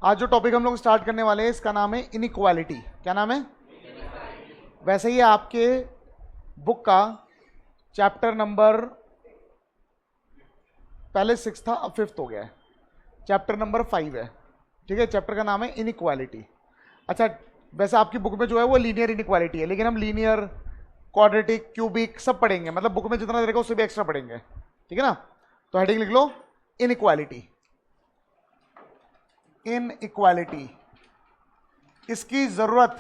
आज जो टॉपिक हम लोग स्टार्ट करने वाले हैं इसका नाम है इनइक्वालिटी। क्या नाम है? वैसे ही आपके बुक का चैप्टर नंबर पहले 6 था, अब 5th हो गया है। चैप्टर नंबर 5 है। ठीक है, चैप्टर का नाम है इनइक्वालिटी। अच्छा, वैसे आपकी बुक में जो है वो लीनियर इनइक्वालिटी है, लेकिन हम लीनियर, क्वाड्रेटिक, क्यूबिक सब पढ़ेंगे। मतलब बुक में जितना रहेगा उससे भी एक्स्ट्रा पढ़ेंगे। ठीक है ना? तो हेडिंग लिख लो, इनइक्वालिटी। इनइक्वालिटी, इसकी जरूरत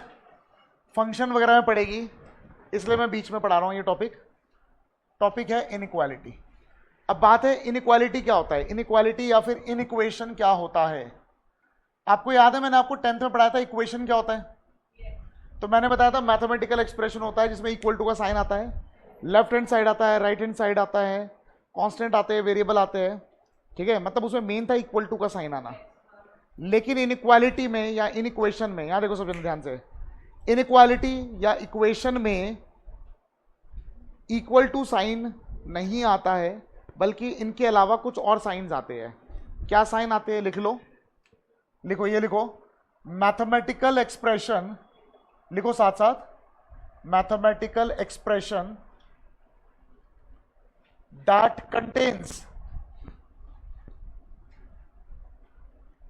फंक्शन वगैरह में पड़ेगी, इसलिए मैं बीच में पढ़ा रहा हूं। ये टॉपिक है इनइक्वालिटी। अब बात है इनइक्वालिटी क्या होता है, इनइक्वालिटी या फिर इनइक्वेशन क्या होता है। आपको याद है मैंने आपको 10th में पढ़ाया था इक्वेशन क्या होता है। तो मैंने बताया था मैथमेटिकल एक्सप्रेशन होता है जिसमें इक्वल टू का साइन आता है, लेफ्ट हैंड साइड आता है, राइट हैंड साइड आता है, कांस्टेंट आते हैं, वेरिएबल आते हैं। ठीक है, मतलब उसमें मेन था इक्वल टू का साइन आना। लेकिन इनइक्वालिटी में या इनइक्वेशन में, यहां देखो सब ध्यान से, इनइक्वालिटी या इक्वेशन में इक्वल टू साइन नहीं आता है, बल्कि इनके अलावा कुछ और साइंस आते हैं। क्या साइन आते हैं? लिख लो, लिखो, ये लिखो, मैथमेटिकल एक्सप्रेशन लिखो साथ साथ, mathematical expression that contains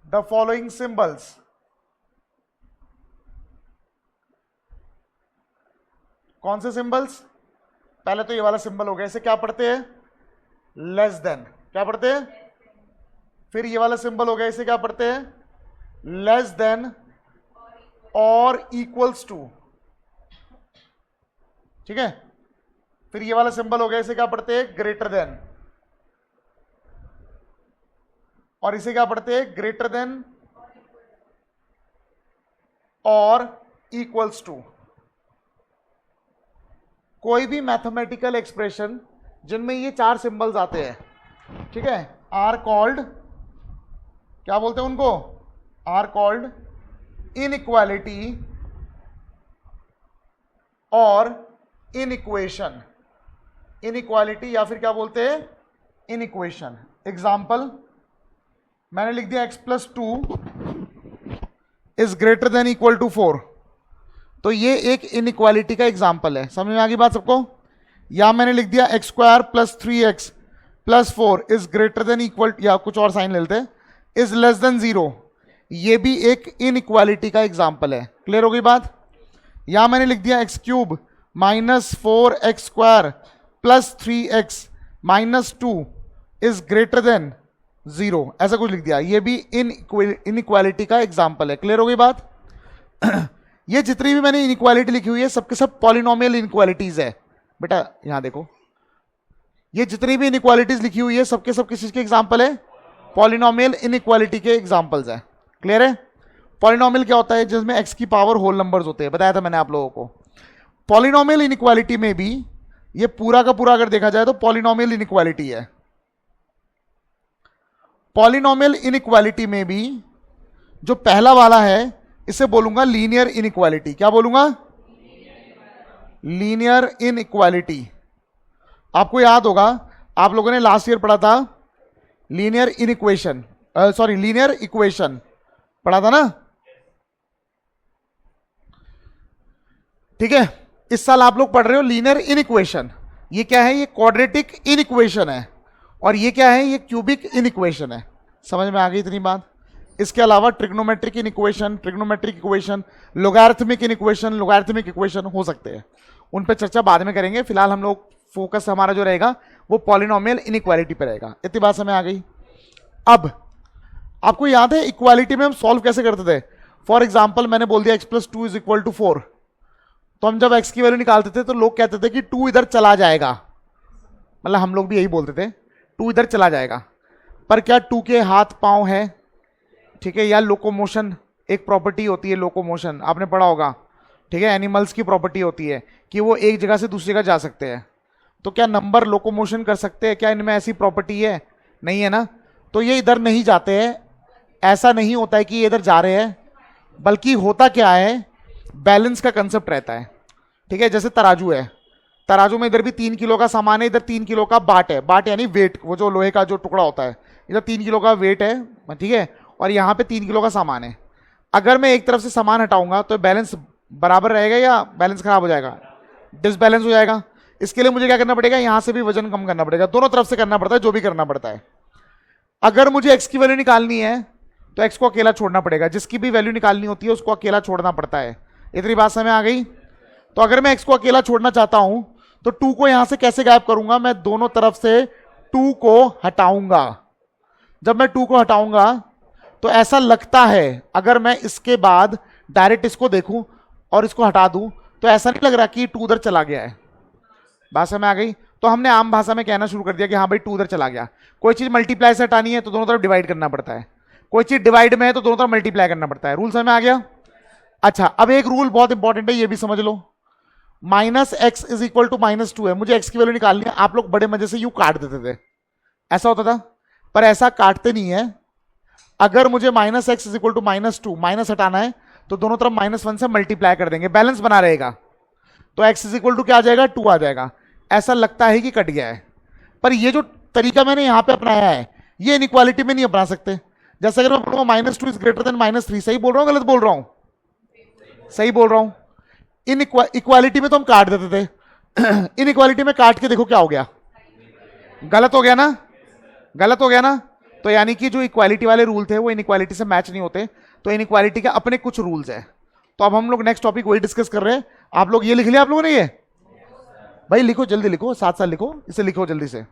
the following symbols. कौन से सिंबल्स? पहले तो ये वाला सिंबल हो गया, इसे क्या पढ़ते हैं? Less than. क्या पढ़ते हैं? फिर ये वाला सिंबल हो गया, इसे क्या पढ़ते हैं? लेस देन और इक्वल्स टू। ठीक है, फिर ये वाला सिंबल हो गया, इसे क्या पढ़ते हैं? Greater than. और इसे क्या पढ़ते हैं? ग्रेटर देन और इक्वल्स टू। कोई भी मैथमेटिकल एक्सप्रेशन जिनमें ये चार सिंबल्स आते हैं, ठीक है, आर कॉल्ड, क्या बोलते हैं उनको? आर कॉल्ड इनइक्वालिटी और इनइक्वेशन। इनइक्वालिटी या फिर क्या बोलते हैं? इनइक्वेशन। एग्जाम्पल मैंने लिख दिया x plus 2 is greater than equal to 4। तो ये एक इनइक्वालिटी का एग्जाम्पल है। समझ में आ गई बात सबको? या मैंने लिख दिया x square plus 3x plus 4 is greater than equal, या कुछ और साइन लेते हैं, इज लेस देन 0। ये भी एक इनइक्वालिटी का एग्जाम्पल है। क्लियर हो गई बात? या मैंने लिख दिया x cube minus 4x square plus 3x minus 2 is greater then 0, ऐसा कुछ लिख दिया, ये भी इनइक्वालिटी का एग्जाम्पल है। क्लियर हो गई बात? ये जितनी भी मैंने इनइक्वालिटी लिखी हुई है सबके सब पॉलिनोमियल इनइक्वालिटीज है। बेटा यहां देखो, ये जितनी भी इनइक्वालिटीज लिखी हुई है सबके सब किस चीज के एग्जाम्पल है? पॉलिनोमियल इनइक्वालिटी के एग्जाम्पल्स है। क्लियर है? पॉलिनोमियल क्या होता है? जिसमें एक्स की पावर होल नंबर्स होते हैं, बताया था मैंने आप लोगों को। पॉलिनोमियल इनइक्वालिटी में भी ये पूरा का पूरा अगर देखा जाए तो पॉलिनोमियल इनइक्वालिटी है। पॉलिनोमियल इनइक्वालिटी में भी जो पहला वाला है इसे बोलूंगा लीनियर इनइक्वालिटी। क्या बोलूंगा? Linear inequality. आपको याद होगा आप लोगों ने लास्ट ईयर पढ़ा था linear inequation, sorry linear equation पढ़ा था ना? ठीक है, इस साल आप लोग पढ़ रहे हो लीनियर इनइक्वेशन। ये क्या है? ये क्वाड्रेटिक इनइक्वेशन है। और ये क्या है? ये क्यूबिक इनइक्वेशन है। समझ में आ गई इतनी बात? इसके अलावा ट्रिग्नोमेट्रिक इक्वेशन, लोगारिथमिक इक्वेशन हो सकते हैं, उन पर चर्चा बाद में करेंगे। फिलहाल हम लोग फोकस हमारा जो रहेगा वो पॉलिनोमियल इनइक्वालिटी पर रहेगा। इतनी बात समझ आ गई? अब आपको याद है इक्वालिटी में हम सॉल्व कैसे करते थे? फॉर एग्जाम्पल मैंने बोल दिया x plus 2 is equal to 4, तो हम जब x की वैल्यू निकालते थे तो लोग कहते थे कि 2 इधर चला जाएगा। मतलब हम लोग भी यही बोलते थे, 2 इधर चला जाएगा। पर क्या 2 के हाथ पांव है? ठीक है, या लोकोमोशन एक प्रॉपर्टी होती है, लोकोमोशन आपने पढ़ा होगा। ठीक है, एनिमल्स की प्रॉपर्टी होती है कि वो एक जगह से दूसरी जगह जा सकते हैं। तो क्या नंबर लोकोमोशन कर सकते हैं? क्या इनमें ऐसी प्रॉपर्टी है? नहीं है ना? तो ये इधर नहीं जाते हैं। ऐसा नहीं होता है कि ये इधर जा रहे हैं, बल्कि होता क्या है, बैलेंस का कंसेप्ट रहता है। ठीक है, जैसे तराजू है, तराजू में इधर भी 3 किलो का सामान है, इधर 3 किलो का बाट है। बाट यानी वेट, वो जो लोहे का जो टुकड़ा होता है, इधर 3 किलो का वेट है, ठीक है, और यहाँ पे 3 किलो का सामान है। अगर मैं एक तरफ से सामान हटाऊंगा तो बैलेंस बराबर रहेगा या बैलेंस खराब हो जाएगा, डिसबैलेंस हो जाएगा। इसके लिए मुझे क्या करना पड़ेगा, यहाँ से भी वजन कम करना पड़ेगा, दोनों तरफ से करना पड़ता है, जो भी करना पड़ता है। अगर मुझे x की वैल्यू निकालनी है तो x को अकेला छोड़ना पड़ेगा, जिसकी भी वैल्यू निकालनी होती है उसको अकेला छोड़ना पड़ता है। इतनी बात समझ में आ गई। तो अगर मैं x को अकेला छोड़ना चाहता हूं तो 2 को यहां से कैसे गायब करूंगा, मैं दोनों तरफ से 2 को हटाऊंगा। जब मैं 2 को हटाऊंगा तो ऐसा लगता है, अगर मैं इसके बाद डायरेक्ट इसको देखूं और इसको हटा दूं तो ऐसा नहीं लग रहा कि 2 उधर चला गया है। बात समझ में आ गई। तो हमने आम भाषा में कहना शुरू कर दिया कि हाँ भाई 2 उधर चला गया। कोई चीज मल्टीप्लाई से हटानी है तो दोनों तरफ डिवाइड करना पड़ता है, कोई चीज डिवाइड में है तो दोनों तरफ मल्टीप्लाई करना पड़ता है। रूल समझ में आ गया। अच्छा, अब एक रूल बहुत इंपॉर्टेंट है, ये भी समझ लो। -x इज इक्वल टू -2 है, मुझे x की वैल्यू निकालनी है। आप लोग बड़े मजे से यूं काट देते थे, ऐसा होता था, पर ऐसा काटते नहीं है। अगर मुझे -x is equal to -2 minus हटाना है तो दोनों तरफ -1 से मल्टीप्लाई कर देंगे, बैलेंस बना रहेगा। तो x इज इक्वल टू क्या आ जाएगा, 2 आ जाएगा। ऐसा लगता है कि कट गया है, पर ये जो तरीका मैंने यहां पे अपनाया है ये इनइक्वालिटी में नहीं अपना सकते। जैसे अगर मैं बोलूंगा -2 इज ग्रेटर देन -3, सही बोल रहा हूं गलत बोल रहा हूं? सही बोल रहा हूं। इन इक्वालिटी में तो हम काट देते थे, इनइक्वालिटी में काट के देखो क्या हो गया, गलत हो गया ना, गलत हो गया ना। तो यानी कि जो इक्वालिटी वाले रूल थे वो इनइक्वालिटी से मैच नहीं होते, तो इनइक्वालिटी के अपने कुछ रूल्स है। तो अब हम लोग नेक्स्ट टॉपिक वही डिस्कस कर रहे हैं। आप लोग ये लिख लिया आप लोगों ने, ये भाई लिखो, जल्दी लिखो, साथ साथ लिखो, इसे लिखो जल्दी से।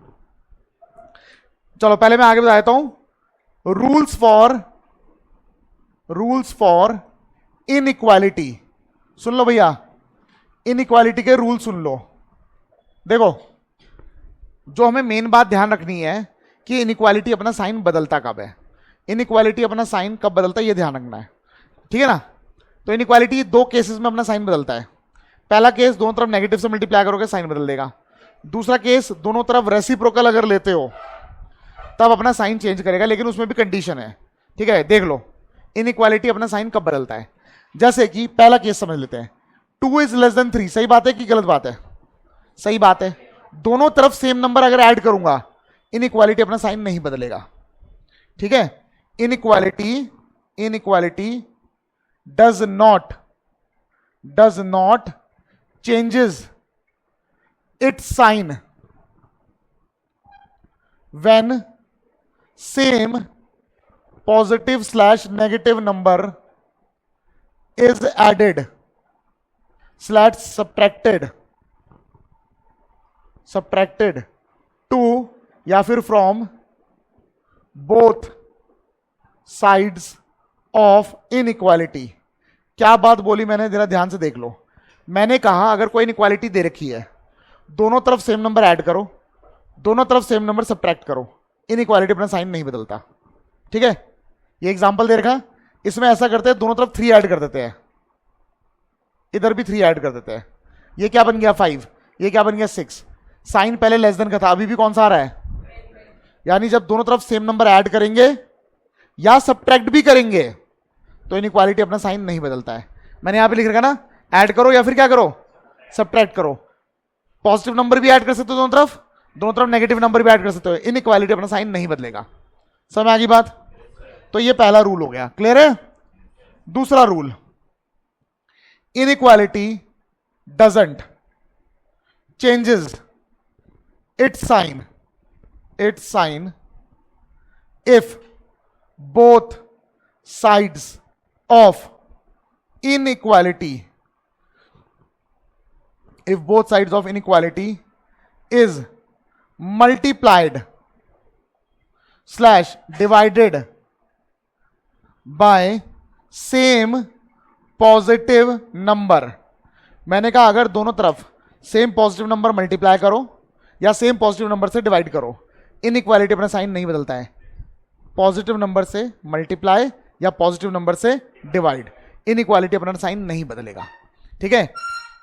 चलो पहले मैं आगे बता देता हूं। रूल्स फॉर इनइक्वालिटी, सुन लो भैया, इनइक्वालिटी के रूल सुन लो। देखो, जो हमें मेन बात ध्यान रखनी है कि इनइक्वालिटी अपना साइन बदलता कब है, इनइक्वालिटी अपना साइन कब बदलता है ये ध्यान रखना है, ठीक है ना। तो इनइक्वालिटी 2 केसेस में अपना साइन बदलता है। पहला केस, दोनों तरफ नेगेटिव से मल्टीप्लाई करोगे साइन बदल देगा। दूसरा केस, दोनों तरफ रेसिप्रोकल अगर लेते हो तब अपना साइन चेंज करेगा, लेकिन उसमें भी कंडीशन है, ठीक है। देख लो इनइक्वालिटी अपना साइन कब बदलता है। जैसे कि पहला केस समझ लेते हैं, 2 इज लेस देन 3, सही बात है कि गलत बात है? सही बात है। दोनों तरफ सेम नंबर अगर ऐड करूंगा इनइक्वालिटी अपना साइन नहीं बदलेगा, ठीक है। Inequality does not changes its sign when same positive / negative number is added / subtracted to या फिर from both sides of inequality। क्या बात बोली मैंने, जरा ध्यान से देख लो। मैंने कहा अगर कोई इनइक्वालिटी दे रखी है, दोनों तरफ सेम नंबर ऐड करो, दोनों तरफ सेम नंबर सब्ट्रैक्ट करो, इनइक्वालिटी अपना साइन नहीं बदलता, ठीक है। ये एग्जांपल दे रखा, इसमें ऐसा करते हैं, दोनों तरफ 3 ऐड कर देते हैं, इधर भी 3 ऐड कर देते हैं। ये क्या बन गया 5, ये क्या बन गया 6। साइन पहले लेस देन का था, अभी भी कौन सा आ रहा है, यानी जब दोनों तरफ सेम नंबर ऐड करेंगे या सब्ट्रैक्ट भी करेंगे तो इनइक्वालिटी अपना साइन नहीं बदलता है। मैंने यहां पे लिख रखा ना, ऐड करो या फिर क्या करो, सब्ट्रैक्ट करो। पॉजिटिव नंबर भी ऐड कर सकते हो दोनों तरफ नेगेटिव नंबर भी ऐड कर सकते हो, इनइक्वालिटी अपना साइन नहीं बदलेगा। समझ आ गई बात? तो ये पहला रूल हो गया, क्लियर है। दूसरा rule, inequality doesn't changes its sign if both sides of inequality is multiplied / divided by same positive number। मैंने कहा अगर दोनों तरफ सेम पॉजिटिव नंबर मल्टीप्लाई करो या सेम पॉजिटिव नंबर से डिवाइड करो, इनइक्वालिटी अपना साइन नहीं बदलता है। पॉजिटिव नंबर से मल्टीप्लाई या पॉजिटिव नंबर से डिवाइड, इनइक्वालिटी अपना साइन नहीं बदलेगा, ठीक है।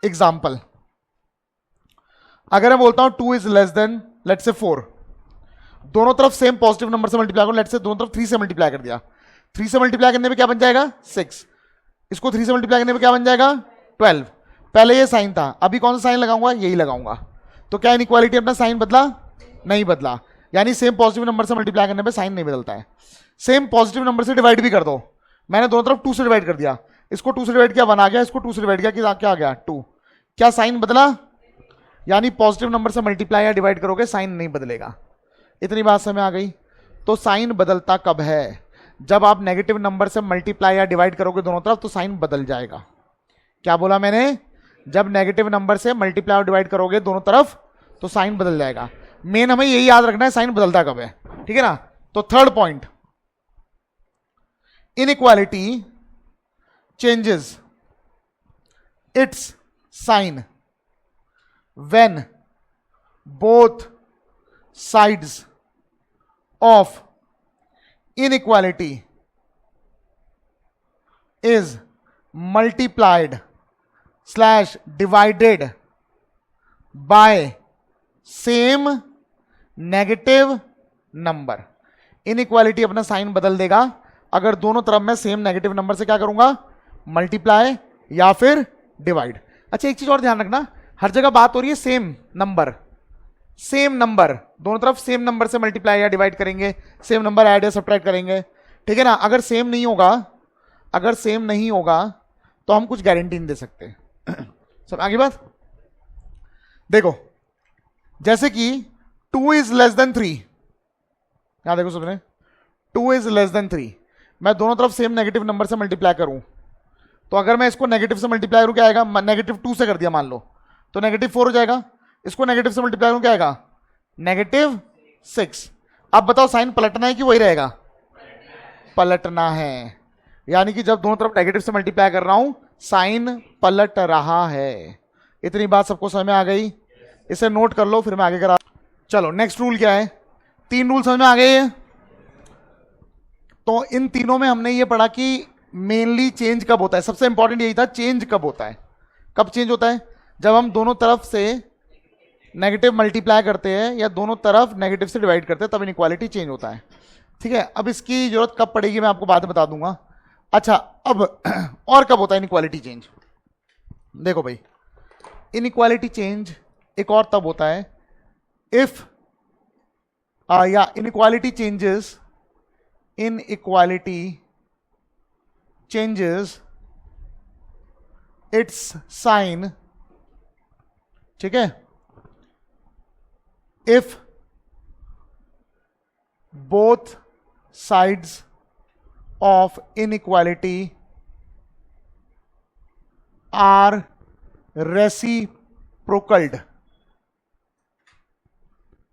एग्जांपल, अगर मैं बोलता हूं 2 is less than let's say 4, दोनों तरफ सेम पॉजिटिव नंबर से मल्टीप्लाई करो, लेट्स से दोनों तरफ 3 से मल्टीप्लाई कर दिया, 3 से मल्टीप्लाई करने पे क्या बन जाएगा 6, इसको 3 से मल्टीप्लाई करने पे क्या बन जाएगा 12। पहले ये साइन था, अभी कौन सा साइन लगाऊंगा, यही लगाऊंगा। तो क्या इनइक्वालिटी अपना साइन बदला? नहीं बदला, यानी सेम पॉजिटिव नंबर से मल्टीप्लाई करने पे साइन नहीं बदलता है। सेम पॉजिटिव नंबर से डिवाइड भी कर दो। मैंने दोनों तरफ 2 से डिवाइड कर दिया, इसको 2 से डिवाइड किया 1 आ गया, इसको 2 से डिवाइड किया क्या आ गया 2। क्या साइन बदला? यानी पॉजिटिव नंबर से मल्टीप्लाई या डिवाइड करोगे साइन नहीं बदलेगा। इतनी बात समझ आ गई। तो साइन बदलता कब है? जब आप नेगेटिव नंबर से मल्टीप्लाई या डिवाइड करोगे दोनों तरफ तो साइन बदल जाएगा। क्या बोला मैंने? जब नेगेटिव नंबर से मल्टीप्लाई और डिवाइड करोगे दोनों तरफ तो साइन बदल जाएगा। मेन हमें यही याद रखना है साइन बदलता कब है, ठीक है ना। तो third point, inequality changes its sign when both sides of inequality is multiplied / divided by same negative number। Inequality अपना साइन बदल देगा अगर दोनों तरफ मैं सेम नेगेटिव नंबर से क्या करूंगा, मल्टीप्लाई या फिर डिवाइड। अच्छा एक चीज और ध्यान रखना, हर जगह बात हो रही है सेम नंबर, दोनों तरफ सेम नंबर से मल्टीप्लाई या डिवाइड करेंगे, सेम नंबर ऐड या सब्ट्रैक्ट करेंगे, ठीक है ना। अगर सेम नहीं होगा तो हम कुछ गारंटी नहीं दे सकते। सब आगे बात देखो, जैसे कि 2 इज लेस देन 3, यहां देखो सबने 2 इज लेस देन 3, मैं दोनों तरफ सेम नेगेटिव नंबर से मल्टीप्लाई करूं तो अगर मैं इसको नेगेटिव से मल्टीप्लाई करूं क्या आएगा, -2 से कर दिया मान लो तो -4 हो जाएगा। इसको नेगेटिव से मल्टीप्लाई करूं क्या आएगा, -6। अब बताओ साइन पलटना है कि वही रहेगा? पलटना है। यानी कि जब दोनों तरफ नेगेटिव से मल्टीप्लाई कर रहा हूं साइन पलट रहा है। इतनी बात सबको समझ में आ गई? इसे नोट कर लो फिर मैं आगे करा। चलो नेक्स्ट रूल क्या है, 3 रूल समझ में आ गए। तो इन तीनों में हमने ये पढ़ा कि मेनली चेंज कब होता है, सबसे इंपॉर्टेंट यही था चेंज कब होता है। कब चेंज होता है? जब हम दोनों तरफ से नेगेटिव मल्टीप्लाई करते हैं या दोनों तरफ नेगेटिव से डिवाइड करते हैं तब इनइक्वालिटी चेंज होता है, ठीक है। अब इसकी जरूरत कब पड़ेगी मैं आपको बाद में बता दूंगा। अच्छा अब और कब होता है इनइक्वालिटी चेंज? देखो भाई, इनइक्वालिटी चेंज एक और तब होता है इफ या इनइक्वालिटी चेंजेस इट्स साइन, ठीक है, if both sides of inequality are reciprocated,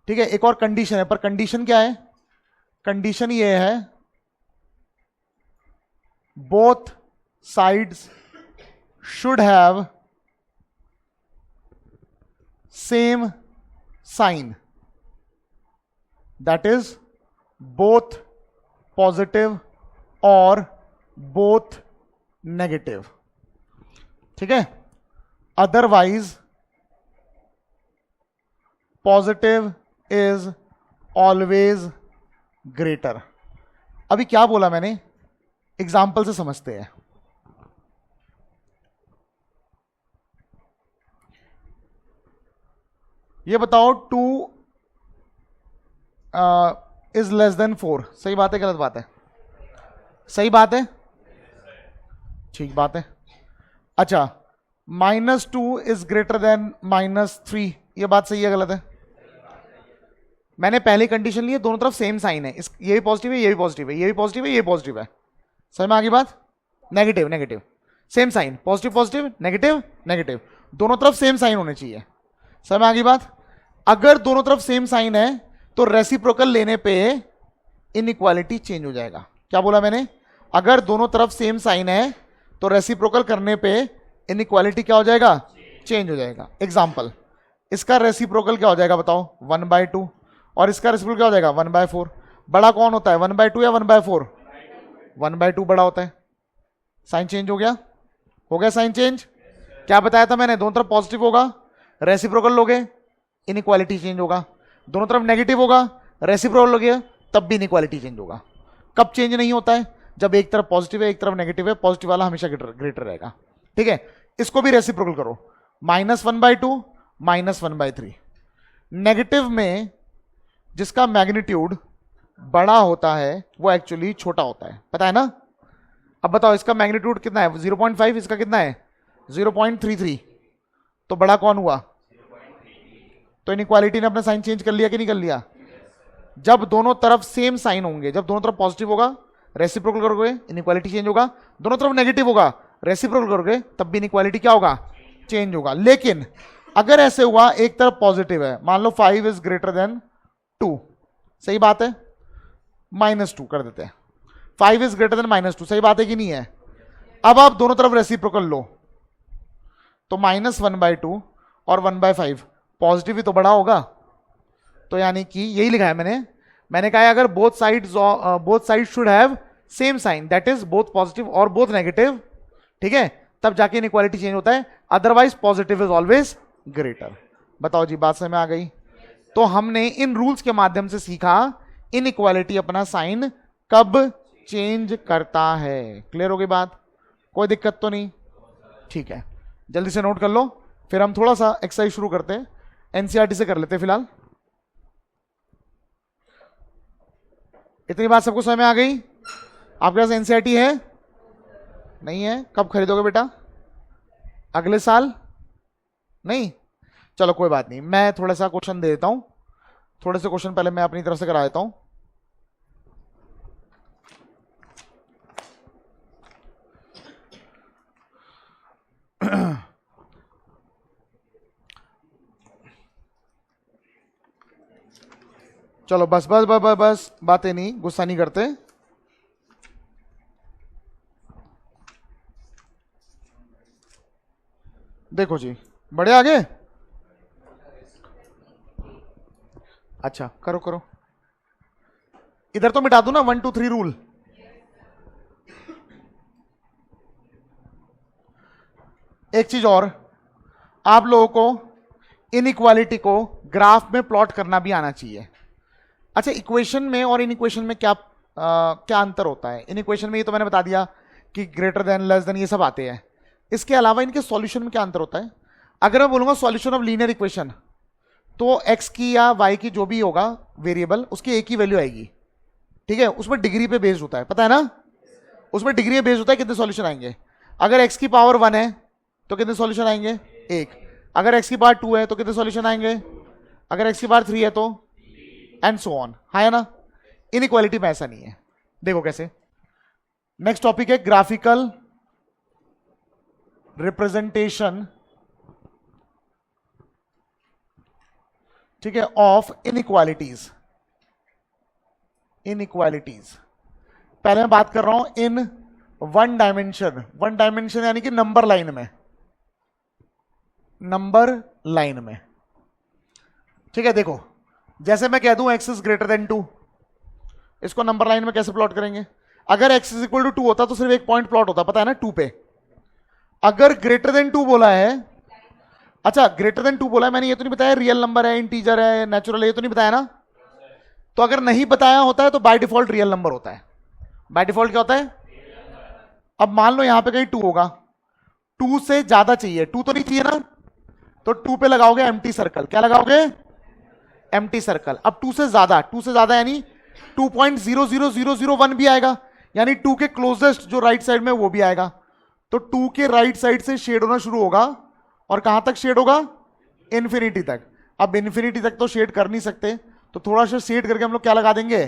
ठीक है। एक और कंडीशन है, पर कंडीशन क्या है? कंडीशन ये है both sides should have same sign, that is both positive और बोथ नेगेटिव, ठीक है। Otherwise positive is always greater. अभी क्या बोला मैंने, एग्जाम्पल से समझते हैं। ये बताओ 2 इज लेस देन 4, सही बात है गलत बात है? सही बात है, ठीक बात है। अच्छा -2 इज ग्रेटर देन -3, ये बात सही है गलत है? मैंने पहले कंडीशन ली है दोनों तरफ सेम साइन है, ये भी पॉजिटिव है ये भी पॉजिटिव है, ये भी पॉजिटिव है ये पॉजिटिव है, समझ में आ गई बात? Negative negative same sign, positive positive negative negative, दोनों तरफ सेम साइन होने चाहिए, समझ में आ गई बात? अगर दोनों तरफ सेम साइन है तो रेसिप्रोकल लेने पे इनइक्वालिटी चेंज हो जाएगा। क्या बोला मैंने? अगर दोनों तरफ सेम साइन है तो रेसिप्रोकल करने पे इनइक्वालिटी क्या हो जाएगा? चेंज हो जाएगा। एग्जांपल, इसका रेसिप्रोकल क्या हो जाएगा बताओ? 1/2, और इसका रेसिप्रोकल क्या हो जाएगा? 1/4। बड़ा कौन होता है, 1/2 या 1/4? 1/2 बड़ा होता है। साइन चेंज हो गया साइन चेंज। क्या बताया था मैंने? दोनों तरफ पॉजिटिव होगा, रेसिप्रोकल लोगे इनइक्वालिटी चेंज होगा, दोनों तरफ नेगेटिव होगा, रेसिप्रोकल लोगे तब भी इनइक्वालिटी चेंज होगा। कब चेंज नहीं होता है? जब एक तरफ पॉजिटिव है एक तरफ नेगेटिव है, पॉजिटिव वाला हमेशा ग्रेटर रहेगा, ठीक है। इसको भी रेसिप्रोकल करो, -1/2 -1/3। नेगेटिव में जिसका मैग्नीट्यूड बड़ा होता है वो एक्चुअली छोटा होता है, पता है ना। अब बताओ इसका मैग्नीट्यूड कितना है 0.5, इसका कितना है 0.33, तो बड़ा कौन हुआ। तो इनइक्वालिटी ने अपना साइन चेंज कर लिया कि नहीं कर लिया। जब दोनों तरफ सेम साइन होंगे, जब दोनों तरफ पॉजिटिव होगा रेसिप्रोकल करोगे इनइक्वालिटी चेंज होगा, दोनों तरफ नेगेटिव होगा रेसिप्रोकल करोगे तब भी इनइक्वालिटी क्या होगा, चेंज होगा। लेकिन अगर ऐसे हुआ एक तरफ पॉजिटिव है, मान लो 5 इज ग्रेटर देन 2, सही बात है, -2 कर देते हैं, 5 इज ग्रेटर देन -2, सही बात है कि नहीं है। अब आप दोनों तरफ रेसिप्रोकल लो तो -1/2 और 1/5, पॉजिटिव ही तो बड़ा होगा। तो यानी कि यही लिखा है मैंने कहा है अगर both side should have same sign, that is both positive और बोथ नेगेटिव, ठीक है, तब जाके इनइक्वालिटी चेंज होता है, otherwise positive is always greater. बताओ जी बात समझ में आ गई। तो हमने इन रूल्स के माध्यम से सीखा इनइक्वालिटी अपना साइन कब चेंज करता है। क्लियर हो गई बात, कोई दिक्कत तो नहीं, ठीक है, जल्दी से नोट कर लो, फिर हम थोड़ा सा एक्सरसाइज शुरू करते हैं, एनसीईआरटी से कर लेते हैं फिलहाल। इतनी बात सबको समझ में आ गई। आपके पास एनसीईआरटी है नहीं है, कब खरीदोगे बेटा, अगले साल नहीं, चलो कोई बात नहीं, मैं थोड़ा सा क्वेश्चन दे देता हूं, थोड़े से क्वेश्चन पहले मैं अपनी तरफ से करा देता हूं। चलो बस बस बस बस बस बातें नहीं, गुस्सा नहीं करते। देखो जी बढ़े आगे, अच्छा करो करो, इधर तो मिटा दूं ना 1 2 3 रूल। एक चीज और, आप लोगों को इनइक्वालिटी को ग्राफ में प्लॉट करना भी आना चाहिए। अच्छा इक्वेशन में और इन इक्वेशन में क्या अंतर होता है। इन इक्वेशन में ये तो मैंने बता दिया कि ग्रेटर देन लेस देन ये सब आते हैं, इसके अलावा इनके सॉल्यूशन में क्या अंतर होता है। अगर मैं बोलूंगा सॉल्यूशन ऑफ लीनियर इक्वेशन, तो एक्स की या वाई की जो भी होगा वेरिएबल उसकी एक ही वैल्यू आएगी, ठीक है, उसमें डिग्री पे बेस्ड होता है, पता है ना, उसमें डिग्री पे बेस्ड होता है कितने सॉल्यूशन आएंगे। अगर एक्स की पावर 1 है तो कितने सॉल्यूशन आएंगे 1, अगर एक्स की पावर 2 है तो कितने सॉल्यूशन आएंगे, अगर एक्स की पावर 3 है तो एंड सो ऑन, है ना। इनइक्वालिटी में ऐसा नहीं है, देखो कैसे। नेक्स्ट टॉपिक है ग्राफिकल रिप्रेजेंटेशन, ठीक है, ऑफ इनइक्वालिटीज। इनइक्वालिटीज पहले मैं बात कर रहा हूं इन वन डायमेंशन यानी कि नंबर लाइन में, नंबर लाइन में, ठीक है। देखो जैसे मैं कह दूं x इज ग्रेटर देन 2, इसको नंबर लाइन में कैसे प्लॉट करेंगे। अगर x इज इक्वल टू 2 होता तो सिर्फ एक पॉइंट प्लॉट होता, पता है ना 2 पे। अगर ग्रेटर देन 2 बोला है, अच्छा ग्रेटर देन 2 बोला है, मैंने ये तो नहीं बताया रियल नंबर है, इंटीजर है, नेचुरल है, ये तो नहीं बताया ना। तो अगर नहीं बताया होता है तो बाय डिफॉल्ट रियल नंबर होता है। बाय डिफॉल्ट क्या होता है। अब मान लो यहां पे कहीं 2 होगा, 2 से ज्यादा चाहिए, 2 तो नहीं चाहिए ना, तो 2 पे लगाओगे एम्प्टी सर्कल, क्या लगाओगे एम्प्टी सर्कल। अब 2 से ज्यादा यानी 2.00001 भी आएगा, यानी 2 के क्लोजेस्ट जो राइट साइड में वो भी आएगा। तो 2 के राइट साइड से शेड होना शुरू होगा और कहां तक शेड होगा, इन्फिनिटी तक। अब इन्फिनिटी तक तो शेड कर नहीं सकते, तो थोड़ा सा शेड करके हम लोग क्या लगा देंगे,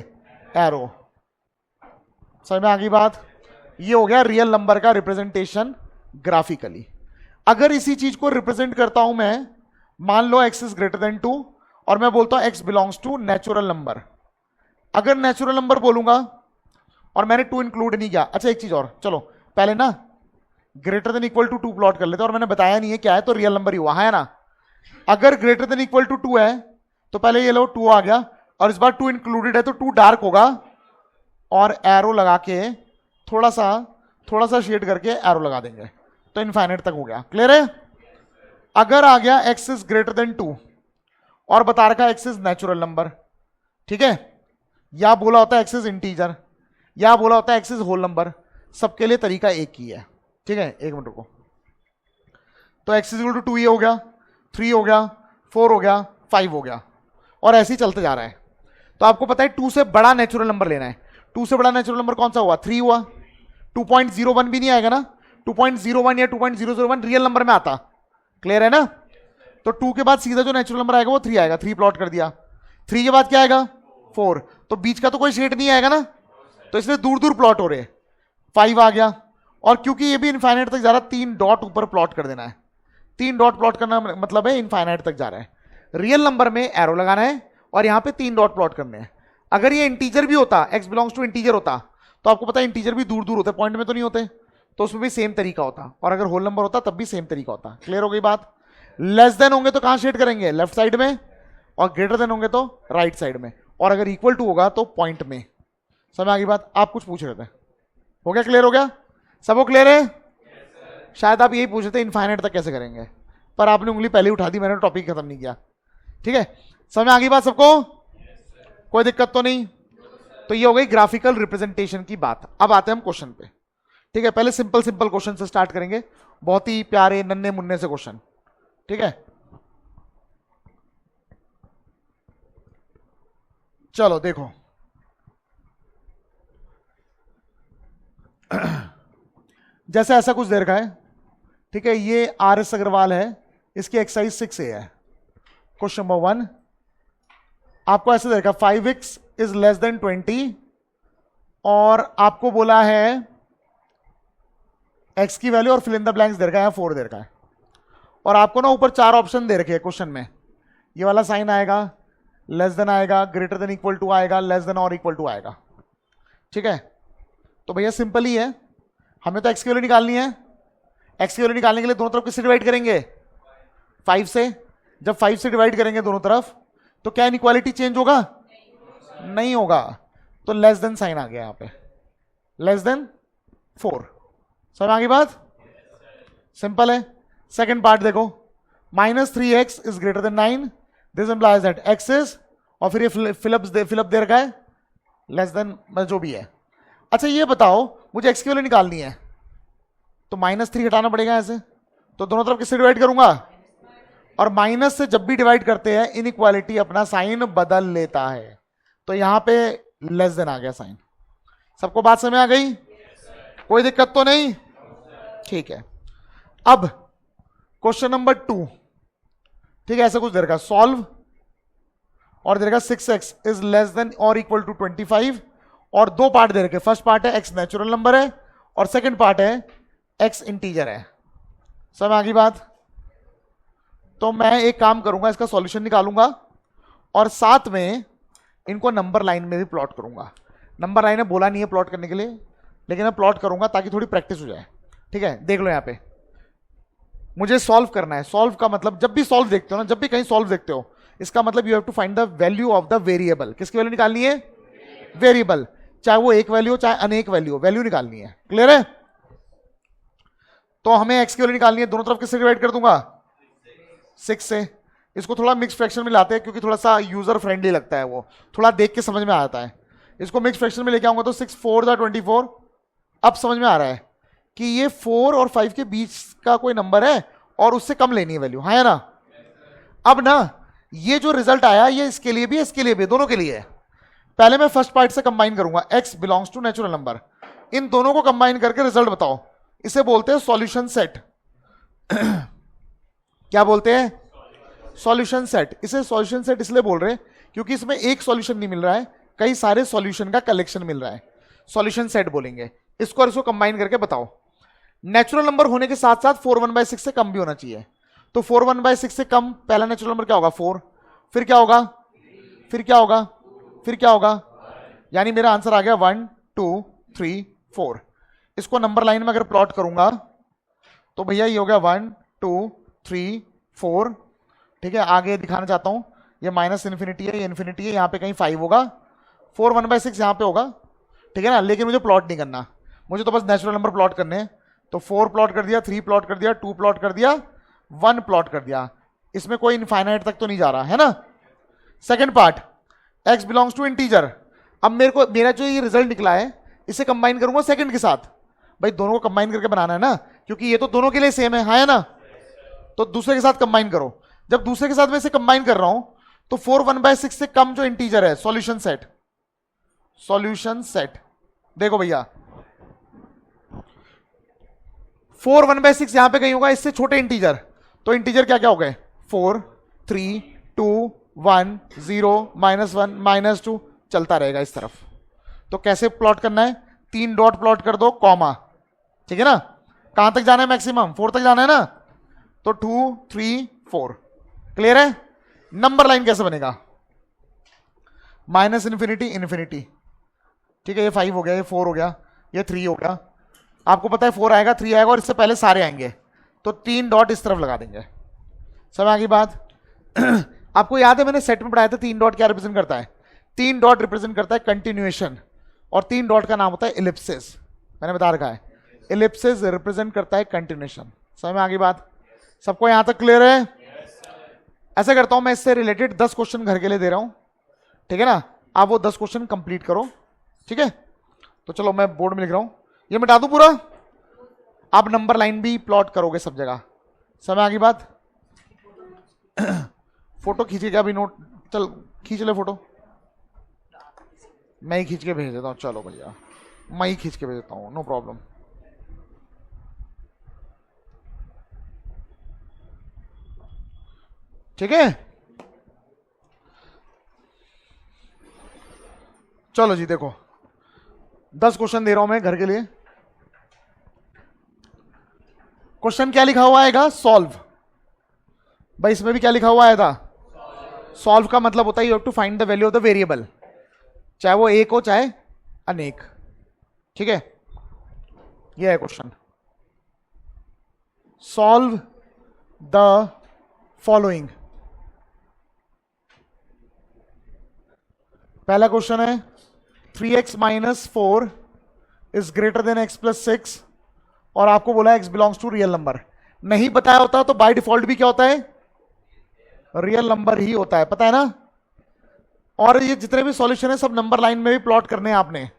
एरो। समझ में आ गई बात। ये हो गया रियल नंबर का रिप्रेजेंटेशन ग्राफिकली। अगर इसी चीज को रिप्रेजेंट करता हूं मैं, मान लो x इज ग्रेटर देन 2 और मैं बोलता हूं x belongs to natural number. अगर नेचुरल नंबर बोलूंगा और मैंने 2 इंक्लूड नहीं किया, अच्छा एक चीज और, चलो पहले ना greater than equal to 2 plot कर लेते हैं, और मैंने बताया नहीं है क्या है, तो रियल नंबर ही हुआ है ना। अगर ग्रेटर देन इक्वल टू 2 है तो पहले ये लो 2 आ गया, और इस बार 2 इंक्लूडेड है तो 2 डार्क होगा, और एरो लगा के थोड़ा सा शेड करके एरो लगा देंगे, तो इनफाइनाइट तक हो गया। क्लियर है। अगर आ गया x इज ग्रेटर देन 2 और बता रखा x इज नेचुरल नंबर, ठीक है, या बोला होता है x इज इंटीजर, या बोला होता है x इज होल नंबर, सबके लिए तरीका एक ही है, ठीक है। एक मिनट रुको, तो x इज इक्वल टू 2 ये हो गया, 3 हो गया, 4 हो गया, 5 हो गया, और ऐसे ही चलते जा रहा है। तो आपको पता है 2 से बड़ा नेचुरल नंबर लेना है। 2 से बड़ा नेचुरल नंबर कौन सा हुआ? 3 हुआ। 2.01 भी नहीं आएगा ना, 2.01 या 2.001 रियल नंबर में आता। क्लियर है ना? तो 2 के बाद सीधा जो नेचुरल नंबर आएगा वो 3 आएगा। 3 प्लॉट कर दिया। 3 के बाद क्या आएगा? 4। तो बीच का तो कोई शेड नहीं आएगा ना, तो इसलिए दूर दूर प्लॉट हो रहे। 5 आ गया। और क्योंकि ये भी इनफाइनाइट तक जा रहा है, 3 डॉट ऊपर प्लॉट कर देना है। 3 डॉट प्लॉट करना मतलब है इनफाइनाइट तक जा रहा है। रियल नंबर में एरो लगाना है और यहां पे 3 डॉट प्लॉट करने हैं। अगर ये इंटीजर भी होता, x बिलोंग्स टू इंटीजर होता, तो आपको पता है इंटीजर भी दूर दूर होते, पॉइंट में तो नहीं होते, तो उसमें भी सेम तरीका होता। और अगर होल नंबर होता तब भी सेम तरीका होता। क्लियर हो गई बात? लेस देन होंगे तो कहां शेड करेंगे? लेफ्ट साइड में। और ग्रेटर देन होंगे तो राइट साइड में। और अगर इक्वल टू होगा तो पॉइंट में। समझ आ गई बात? आप कुछ पूछ रहे थे, हो गया? क्लियर हो गया? सबको क्लियर है? शायद आप यही पूछ रहे थे इनफाइनाइट तक कैसे करेंगे, पर आपने उंगली पहले उठा दी, मैंने टॉपिक खत्म नहीं किया। ठीक है, समझ आ गई बात सबको? कोई दिक्कत तो नहीं? तो ये हो गई ग्राफिकल रिप्रेजेंटेशन की बात। अब आते हैं हम क्वेश्चन पे। ठीक है, पहले सिंपल सिंपल क्वेश्चन से स्टार्ट करेंगे, बहुत ही प्यारे नन्हे मुन्ने से क्वेश्चन। ठीक है, चलो देखो। जैसे ऐसा कुछ दे रखा है, ठीक है, ये RS अग्रवाल है, इसकी एक्सरसाइज 6A है। क्वेश्चन नंबर 1 आपको ऐसे दे रखा 5x इज लेस देन 20 और आपको बोला है x की वैल्यू और फिल इन द ब्लैंक्स दे रखा है, 4 दे रखा है। और आपको ना ऊपर 4 ऑप्शन दे रखे हैं क्वेश्चन में। ये वाला साइन आएगा, लेस देन आएगा, ग्रेटर देन इक्वल टू आएगा, लेस देन और इक्वल टू आएगा। ठीक है, तो भैया सिंपल ही है, हमें तो x की वैल्यू निकालनी है। x की वैल्यू निकालने के लिए दोनों तरफ किससे डिवाइड करेंगे? 5 से। जब 5 से डिवाइड करेंगे दोनों तरफ तो क्या इनइक्वालिटी चेंज होगा? नहीं होगा। तो लेस देन साइन आ गया यहां पे, लेस देन 4। समझ आ गई बात? सिंपल है। सेकंड पार्ट देखो, -3x is greater then 9, this implies that x is, और फिर ये फिलअप दे रखा है लेस देन जो भी है। अच्छा ये बताओ, मुझे x की वैल्यू निकालनी है तो -3 हटाना पड़ेगा ऐसे, तो दोनों तरफ किससे डिवाइड करूंगा? और माइनस से जब भी डिवाइड करते हैं इनइक्वालिटी अपना साइन बदल लेता है। तो यहां पे लेस देन आ गया साइन। सबको बात समझ आ गई? कोई दिक्कत तो नहीं? ठीक है, अब क्वेश्चन नंबर 2। ठीक है, ऐसा कुछ दे रखा सॉल्व, और दे रखा 6x इज लेस देन और इक्वल टू 25, और 2 पार्ट दे रखे। फर्स्ट पार्ट है x नेचुरल नंबर है और सेकंड पार्ट है x इंटीजर है। समझ आ गई बात? तो मैं एक काम करूंगा, इसका सॉल्यूशन निकालूंगा और साथ में इनको नंबर लाइन में भी प्लॉट करूंगा। नंबर लाइन में बोला नहीं है प्लॉट करने के लिए, लेकिन मैं प्लॉट करूंगा ताकि थोड़ी प्रैक्टिस हो जाए। ठीक है, देख लो यहां पे मुझे सॉल्व करना है। सॉल्व का मतलब, जब भी सॉल्व देखते हो ना, जब भी कहीं सॉल्व देखते हो, इसका मतलब you have to find the value of the variable. किसकी वैल्यू निकालनी है? वेरिएबल, चाहे वो एक वैल्यू हो चाहे अनेक वैल्यू हो, वैल्यू निकालनी है। क्लियर है? तो हमें x की वैल्यू निकालनी है, दोनों तरफ किससे डिवाइड कर दूंगा? 6 से। इसको थोड़ा मिक्स फ्रैक्शन में लाते हैं क्योंकि थोड़ा सा यूजर फ्रेंडली लगता है, वो थोड़ा देख के समझ में आता है। इसको मिक्स फ्रैक्शन में लेके आऊंगा तो 6 4 24। अब समझ में आ रहा है कि ये 4 और 5 के बीच का कोई नंबर है और उससे कम लेनी है वैल्यू, हाँ या ना? अब ना ये जो रिजल्ट आया ये इसके लिए भी है, इसके लिए भी, दोनों के लिए है। पहले मैं फर्स्ट पार्ट से कंबाइन करूंगा, x belongs to natural number, इन दोनों को कंबाइन करके रिजल्ट बताओ। इसे बोलते हैं सॉल्यूशन सेट। क्या बोलते हैं? Solution set. इसे सॉल्यूशन सेट इसलिए बोल रहे हैं क्योंकि इसमें एक सॉल्यूशन नहीं मिल रहा है, कई सारे सॉल्यूशन का कलेक्शन मिल रहा है। सॉल्यूशन सेट बोलेंगे इसको, और इसको कंबाइन करके बताओ। नेचुरल नंबर होने के साथ साथ 4 1/6 से कम भी होना चाहिए। तो 4 1/6 से कम पहला नेचुरल नंबर क्या होगा? 4। फिर क्या होगा? फिर क्या होगा? फिर क्या होगा? यानी मेरा आंसर आ गया 1 2 3 4। इसको नंबर लाइन में अगर प्लॉट करूंगा तो भैया ये हो गया 1 2 3 4। ठीक है, आगे दिखाना चाहता हूं, ये माइनस इन्फिनिटी है, ये इन्फिनिटी है, यहां पे कहीं 5 होगा, 4 1/6 यहां पे होगा। ठीक है ना, लेकिन मुझे प्लॉट नहीं करना, मुझे तो बस नेचुरल नंबर प्लॉट करने हैं। तो 4 प्लॉट कर दिया, 3 प्लॉट कर दिया, 2 प्लॉट कर दिया, 1 प्लॉट कर दिया। इसमें कोई इनफाइनाइट तक तो नहीं जा रहा है ना। Second part, x belongs to integer. अब मेरा जो ये रिजल्ट निकला है इसे कंबाइन करूंगा सेकंड के साथ। भाई दोनों को कंबाइन करके बनाना है ना, क्योंकि ये तो दोनों के लिए सेम है, हाँ है ना? तो दूसरे के साथ कंबाइन करो। जब दूसरे के साथ मैं इसे कंबाइन कर रहा हूं तो 4 1/6 से कम जो इंटीजर है, सॉल्यूशन सेट, सॉल्यूशन सेट देखो भैया 4 1/6 यहां पे कहीं होगा, इससे छोटे इंटीजर, तो इंटीजर क्या क्या हो गए 4 3 2 1 0 -1 -2 चलता रहेगा इस तरफ। तो कैसे प्लॉट करना है, 3 डॉट प्लॉट कर दो कॉमा, ठीक है ना। कहां तक जाना है मैक्सिमम 4 तक जाना है ना, तो 2 3 4 क्लियर है। नंबर लाइन कैसे बनेगा, -∞ इन्फिनिटी, ठीक है। ये 5 हो गया, ये 4 हो गया, ये 3 हो गया, आपको पता है 4 आएगा 3 आएगा और इससे पहले सारे आएंगे, तो 3 डॉट इस तरफ लगा देंगे। समझ आ गई बात। आपको याद है मैंने सेट में पढ़ाया था 3 डॉट क्या रिप्रेजेंट करता है, 3 डॉट रिप्रेजेंट करता है कंटिन्यूएशन, और 3 डॉट का नाम होता है इलिप्सिस, मैंने बता रखा है, इलिप्सिस रिप्रेजेंट करता है कंटिन्यूएशन। समझ में आ गई बात, सबको यहां तक क्लियर है। ऐसा करता हूं मैं इससे रिलेटेड 10 क्वेश्चन घर के लिए दे रहा हूं, ठीक है ना, आप वो 10 क्वेश्चन कंप्लीट करो, ठीक है। तो चलो मैं बोर्ड में लिख रहा हूं, ये मिटा दूं पूरा, आप नंबर लाइन भी प्लॉट करोगे सब जगह। समझ आ गई बात। फोटो खींचे क्या अभी, नोट चल खींच ले फोटो, मैं ही खींच के भेज देता हूँ, चलो भैया मैं ही खींच के भेज देता हूँ, नो प्रॉब्लम। ठीक है, चलो जी देखो 10 क्वेश्चन दे रहा हूं मैं घर के लिए। क्वेश्चन क्या लिखा हुआ आएगा, सॉल्व। भाई इसमें भी क्या लिखा हुआ आया था, सॉल्व का मतलब होता है you have to find the value of the variable, चाहे वो एक हो चाहे अनेक, ठीक है। ये है क्वेश्चन, सॉल्व द फॉलोइंग। पहला क्वेश्चन है 3x - 4 is greater then x + 6, और आपको बोला x belongs to real number. नहीं बताया होता तो बाय डिफॉल्ट भी क्या होता है, रियल नंबर ही होता है, पता है ना। और ये जितने भी सॉल्यूशन है सब नंबर लाइन में भी प्लॉट करने हैं आपने,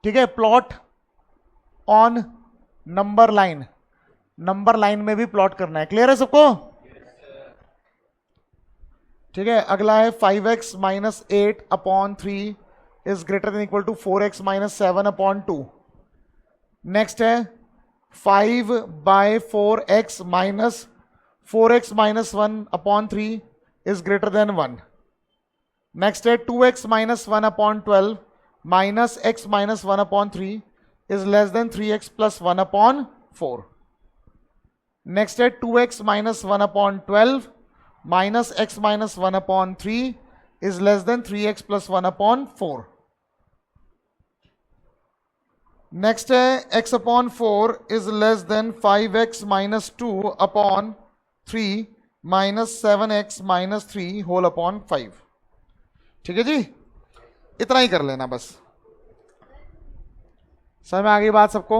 ठीक है। Plot on number line, number line में भी प्लॉट करना है, क्लियर है सबको, ठीक है। अगला है 5x - 8/3 is greater than equal to 4x - 7/2। Next है 5/4x - 4x - 1/3 is greater then 1। Next है 2x - 1/12 - x - 1/3 is less than 3x + 1/4। Next है 2x - 1/12 - x - 1/3 is less than 3x + 1/4। Next है x/4 is less than 5x - 2/3 - 7x - 3 whole upon 5। ठीक है जी, इतना ही कर लेना बस। समझ में आ गई बात सबको।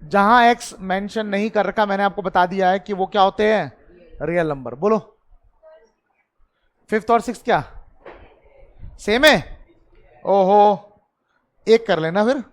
जहां x मेंशन नहीं कर रखा मैंने आपको बता दिया है कि वो क्या होते हैं, रियल नंबर। बोलो 5th और 6th क्या सेम है, ओहो एक कर लेना फिर।